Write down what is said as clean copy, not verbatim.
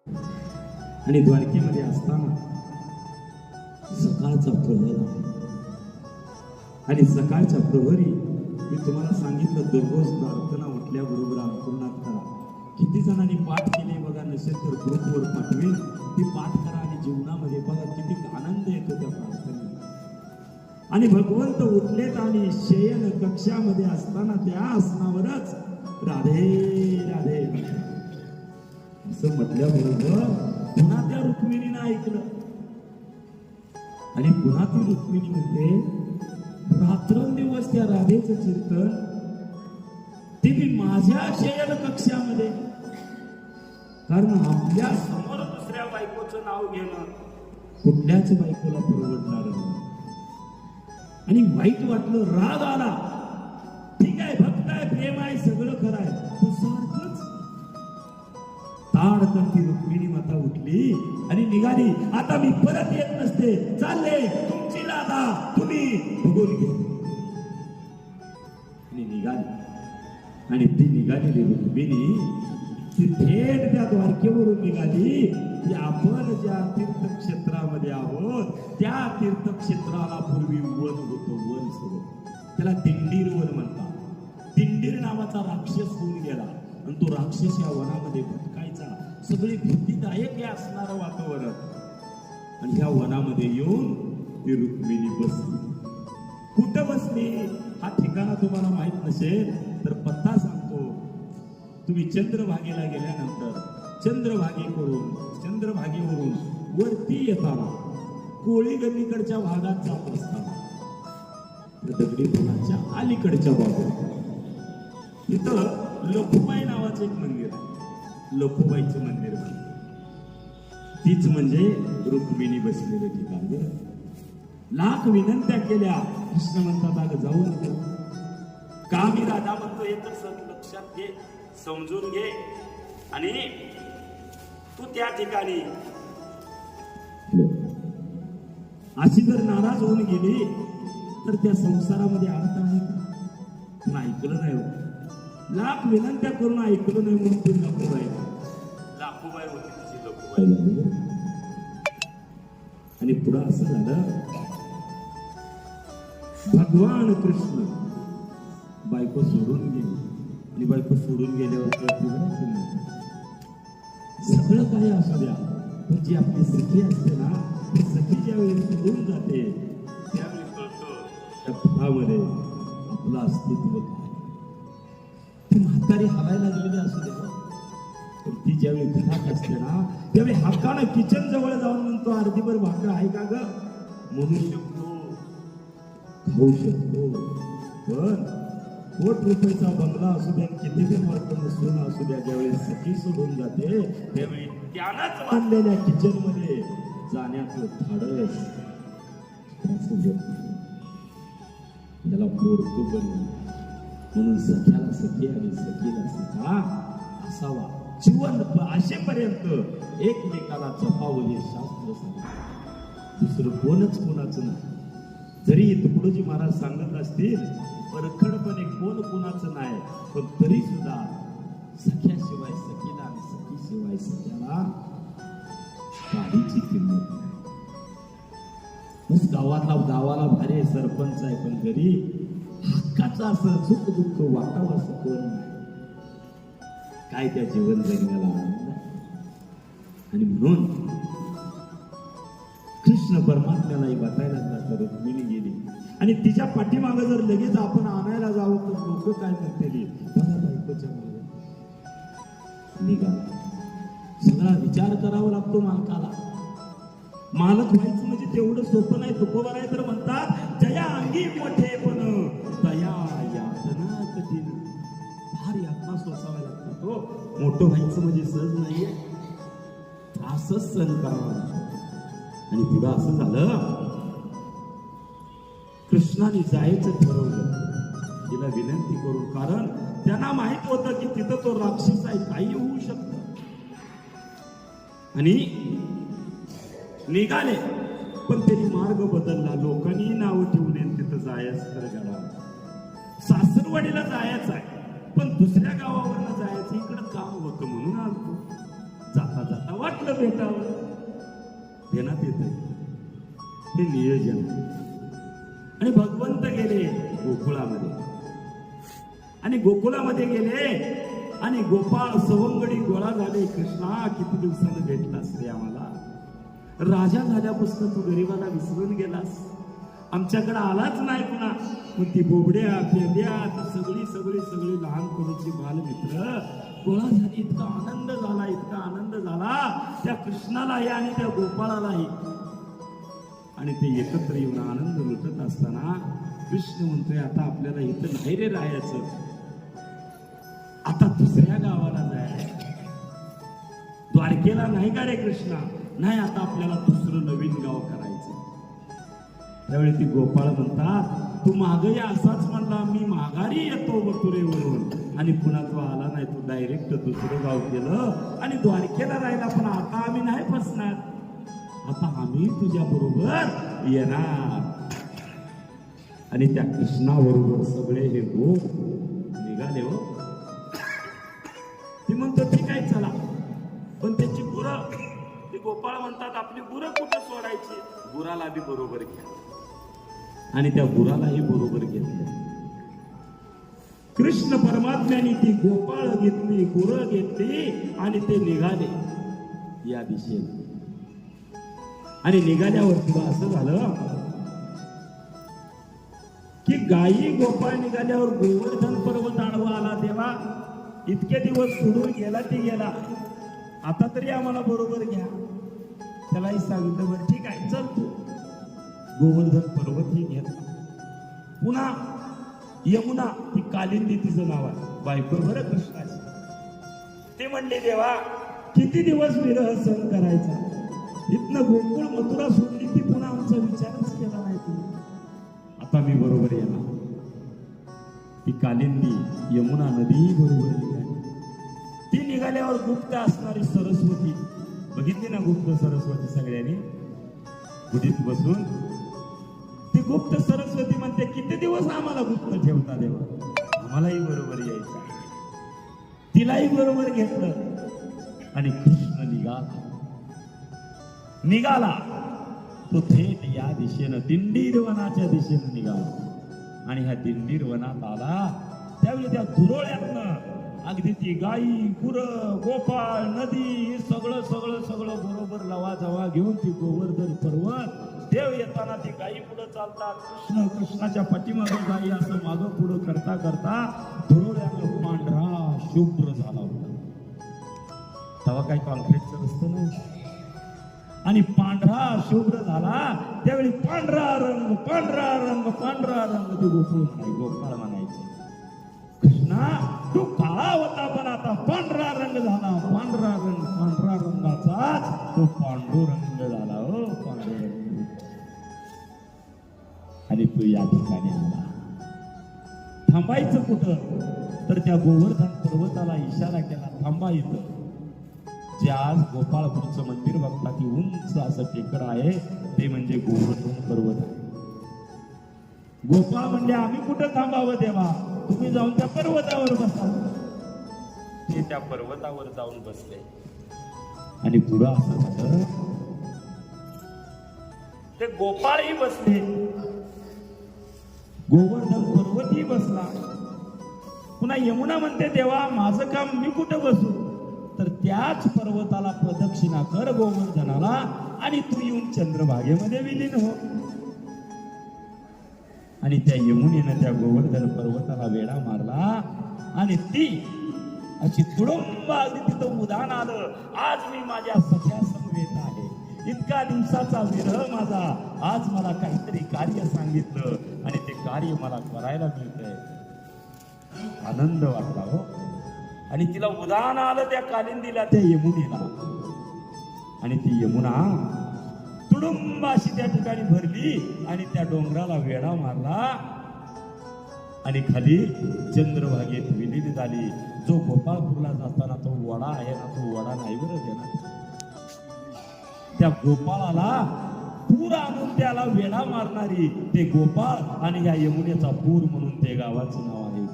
आणि द्वारकेमध्ये असताना सकाळचा प्रहर आहे आणि सकाळच्या प्रहरी मी तुम्हाला सांगितलं दररोज प्रार्थना उठल्याबरोबर अंकुरनाथ करा. किती जणांनी पाठ केले बघा, नसेल तर ग्रुपवर पाठवेल, ती पाठ करा आणि जीवनामध्ये बघा किती आनंद येतो त्या प्रार्थनेत. आणि भगवंत उठलेत आणि शयन कक्षामध्ये असताना त्या आसनावरच राधे राधे असं म्हटल्याबरोबर पुन्हा त्या रुक्मिणीनं ऐकलं आणि पुन्हा ती रुक्मिणी म्हणते रात्रंदिवस त्या राधेचं कीर्तन ते मी माझ्या शयन कक्षामध्ये, कारण आपल्या समोर दुसऱ्या बायकोचं नाव घेणं कुठल्याच बायकोला परवडणार नाही. आणि वाईट वाटलं, राग आला. ठीक आहे, भक्त आहे, प्रेम आहे, सगळं खरं आहे, पण सारखंच ताडकन ती रुक्मिणी माता उठली आणि निघाली. आता मी परत येत नसते, चालले तुमची राधा तुम्ही बघून घे. आणि निघाली आणि ती निघालेली रुक्मिणी ती थेट त्या द्वारकेवरून निघाली की आपण ज्या तीर्थक्षेत्रामध्ये आहोत त्या तीर्थक्षेत्राला पूर्वी वन होतं, वन सगळं त्याला दिंडीर वन म्हणतात. दिंडीर नावाचा राक्षस होऊन गेला आणि तो राक्षस या वनामध्ये भटकायचा, सगळे भीतीदायक हे असणारं वातावरण. आणि ह्या वनामध्ये येऊन ती रुक्मिणी बसली. कुठं बसली हा ठिकाणा तुम्हाला माहित नसेल तर पत्ता सांगतो. तुम्ही चंद्रभागेला गेल्यानंतर चंद्रभागेवरून वरती येताना कोळी गल्लीकडच्या भागात जात असताना दगडी फुलाच्या अलीकडच्या बाजूला तिथं लखुबाई नावाचं एक मंदिर आहे. लखुबाईचं मंदिर तीच म्हणजे रुक्मिणी बसलेलं ठिकाण. लाख विनंत्या केल्या, कृष्ण म्हणतात अगं जाऊ नको. का मी राधा म्हणतो हे तर लक्षात घे, समजून घे. आणि तू त्या ठिकाणी अशी जर नाराज होऊन गेली तर त्या संसारामध्ये अर्थ आहे का? ऐकलं नाही. लाख विनंत्या करून ऐकलं नाही म्हणून ती लाखोबाई होती, तिची लखुबाई झाली. आणि पुढं असं झालं, भगवान कृष्ण बायको सोडून गेली आणि बायको सोडून गेल्यावर सगळं काय असू द्या पण जी आपली सखी असते ना, ती सखी ज्यावेळी सोडून जाते त्यावेळी कळतं त्या पथामध्ये आपलं अस्तित्व काय. ती म्हातारी हालायला लागलेली असू दे पण ती ज्यावेळी घरात असते ना त्यावेळी हक्कानं किचन जवळ जाऊन म्हणतो अर्धीभर भाकर आहे का ग, म्हणू शकतो, खाऊ शकतो. पण कोट रुपयाचा बंगला असू द्या, किती दिन वर्तन सोनं असू द्या, ज्यावेळी सखी सोडून जाते त्यावेळी त्यानंच बांधलेल्या किचन मध्ये जाण्याचं धाडस त्याला पोरतो बनवून. म्हणून सख्याला सखी आणि सखीला सखा असावा. जीवन असेपर्यंत एकमेकाला जपावं हे शास्त्र सांगतं. दुसरं कोणाचं नाही. जरी तुकडोजी महाराज सांगत असतील परखडपणे कोण कोणाचं नाही, पण तरी सुद्धा सख्याशिवाय सखीला आणि सखीशिवाय सख्याला गाडीची किंमत नाही. गावाला भारी सरपंच आहे पण घरी हक्काचा असं सुख दुःख वाटावं असं कोण नाही. काय त्या जीवन जगण्याला आनंद आहे. आणि म्हणून कृष्ण परमात्म्यालाही वाटायला जातं. रुक्मिणी गेली आणि तिच्या पाठीमागं जर लगेच आपण आणायला जावं तर लोक काय म्हणतील, बघा बायकोच्या मागे निघाला. सगळा विचार करावा लागतो मालकाला. मालक व्हायचं म्हणजे तेवढं सोपं नाही. तुकोबाराय तर म्हणतात जया अंगी मोठे पण दया यातना कठीण. फार यातना सोसाव्या लागतात हो. मोठं व्हायचं म्हणजे सहज नाहीये, त्रासच सहन करावा लागतो. आणि पुढं असं झालं, कृष्णाने जायचं ठरवलं तिला विनंती करून, कारण त्यांना माहित होतं की तिथं तो राक्षस आहे, काही होऊ शकतं. आणि निघाले पण त्यांनी मार्ग बदलला. लोकांनी नाव ठेवले तिथं जायचं तर गेला. सासरवाडीला जायचं आहे पण दुसऱ्या गावावरनं जायचं, इकडं काम होतं म्हणून आलो. जाता जाता वाटलं भेटावं. ध्यानात येत ते नियोजन. आणि भगवंत गेले गोकुळामध्ये, आणि गोकुळामध्ये गेले आणि गोपाळ सवंगडी गोळा झाले. कृष्णा किती दिवसानं भेटलास रे आम्हाला, राजा झाल्यापासून तू गरीबाला विसरून गेलास, आमच्याकडे आलाच नाही पुन्हा. मग ती बोबड्या पेंड्या सगळी सगळी सगळी लहानपणीची बालमित्र गोळा झाली. इतका आनंद झाला, इतका आनंद झाला त्या कृष्णालाही आणि त्या गोपाळालाही. आणि ते एकत्र येऊन आनंद लुटत असताना कृष्ण म्हणतोय आता आपल्याला इथं नाही रे राहायचं, आता दुसऱ्या गावाला जाय. द्वारकेला नाही का रे कृष्णा, नाही आता आपल्याला दुसरं नवीन गाव करायचं. त्यावेळी ती गोपाळ म्हणतात तू मागही असाच म्हणला, मी माघारी येतो मथुरेवरून, आणि पुन्हा तो आला नाही, तू डायरेक्ट दुसरं गाव केलं आणि द्वारकेला राहिला. पण आता आम्ही नाही फसणार, आता आम्ही तुझ्या बरोबर येणार. आणि त्या कृष्णाबरोबर सगळे हे गोप निघाले. हो ती म्हणतो ठीक आहे चला, पण त्याची गुरं, ते गोपाळ म्हणतात आपली गुरं कुठं सोडायची, गुराला बी बरोबर घ्या. आणि त्या गुरालाही बरोबर घेतलं. कृष्ण परमात्म्याने ती गोपाळ घेतली, गुरं घेतली आणि ते निघाले या दिशेने. आणि निघाल्यावर तुला असं झालं की गायी गोपाळ निघाल्यावर गोवर्धन पर्वत आडवा आला. तेव्हा इतके दिवस सोडून गेला ती गेला, आता तरी आम्हाला बरोबर घ्या. त्यालाही सांगितलं बरं ठीक आहे चल तू. गोवर्धन पर्वत ही घेतला. पुन्हा यमुना, ती कालिंदी तिचं नाव आहे, बायको बरं कृष्णाची. ते म्हणले देवा किती दिवस विरह सहन करायचा, इथनं गोकुळ मथुरा सोडली ती पुन्हा आमचा विचारच केला नाही तुम्ही, आता मी बरोबर येणार. ती कालिंदी यमुना नदी बरोबर निघाली. ती निघाल्यावर गुप्त असणारी सरस्वती बघितली ना, गुप्त सरस्वती सगळ्यांनी गुढीत बसून. ती गुप्त सरस्वती म्हणते किती दिवस आम्हाला गुप्त ठेवता देवा, आम्हालाही बरोबर यायचं. तिलाही बरोबर घेतलं आणि कृष्ण निघाला तो थेट या दिशेनं दिंडीर वनाच्या दिशेनं निघाला. आणि ह्या दिंडीर वनात आला त्यावेळी त्या दुरोळ्यातनं अगदी ती गाई गुर गोपाळ नदी सगळं सगळं सगळं बरोबर लवा जवा घेऊन ती गोवर्धन पर्वत. देव येताना ती गाई पुढे चालतात, कृष्ण कृष्णाच्या पाठीमागे गाई असं मागं पुढं करता करता दुरोळ्यानं पांढरा शुभ्र झाला होता. तेव्हा काही कॉन्क्रीटचं रस्तं नव्हतं. आणि पांढरा शुभ्र झाला त्यावेळी पांढरा रंग पांढरा रंग पांढरा रंग ते गोपाळ म्हणायचे. कृष्णा तू काळा होता पण आता पांढरा रंग झाला, पांढरा रंग पांढरा रंगाचाच तो पांडुरंग झाला. हो पांडुरंग. आणि तू या ठिकाणी आला. थांबायचं कुठं तर त्या गोवर्धन पर्वताला इशारा केला, थांबा इथं. जे आज गोपाळपूरचं मंदिर बघता ती उंच असं टेकड आहे ते म्हणजे गोवर्धन पर्वत आहे. गोपाळ म्हणजे आम्ही कुठं थांबावं देवा, तुम्ही जाऊन त्या पर्वतावर बसा. ते त्या पर्वतावर जाऊन बसले. आणि पुढं असं झालं ते गोपाळही बसले, गोवर्धन पर्वतही बसला. पुन्हा यमुना म्हणते देवा माझं काम मी कुठं बसू, तर त्याच पर्वताला प्रदक्षिणा कर गोवर्धनाला आणि तू येऊन चंद्रभागेमध्ये विलीन हो. आणि त्या यमुनेनं त्या गोवर्धन पर्वताला वेढा मारला आणि ती अशी तुडुंब अगदी तिथं उदान आलं. आज मी माझ्या सख्या समवेत आहे, इतका दिवसाचा विरह माझा, आज मला काहीतरी कार्य सांगितलं आणि ते कार्य मला करायला मिळतंय. आनंद वाटला हो. आणि तिला उदान आलं त्या कालिंदीला, त्या यमुनेला. आणि ती यमुना तुडुंब अशी त्या ठिकाणी भरली आणि त्या डोंगराला वेढा मारला आणि खाली चंद्रभागेत विलीन झाली. जो गोपाळपूरला जाताना तो वडा आहे ना, तो वडा नाही बरं देणार. त्या गोपाळाला पूर आणून त्याला वेढा मारणारी ते गोपाळ आणि या यमुनेचा पूर म्हणून ते गावाचं नाव आहे.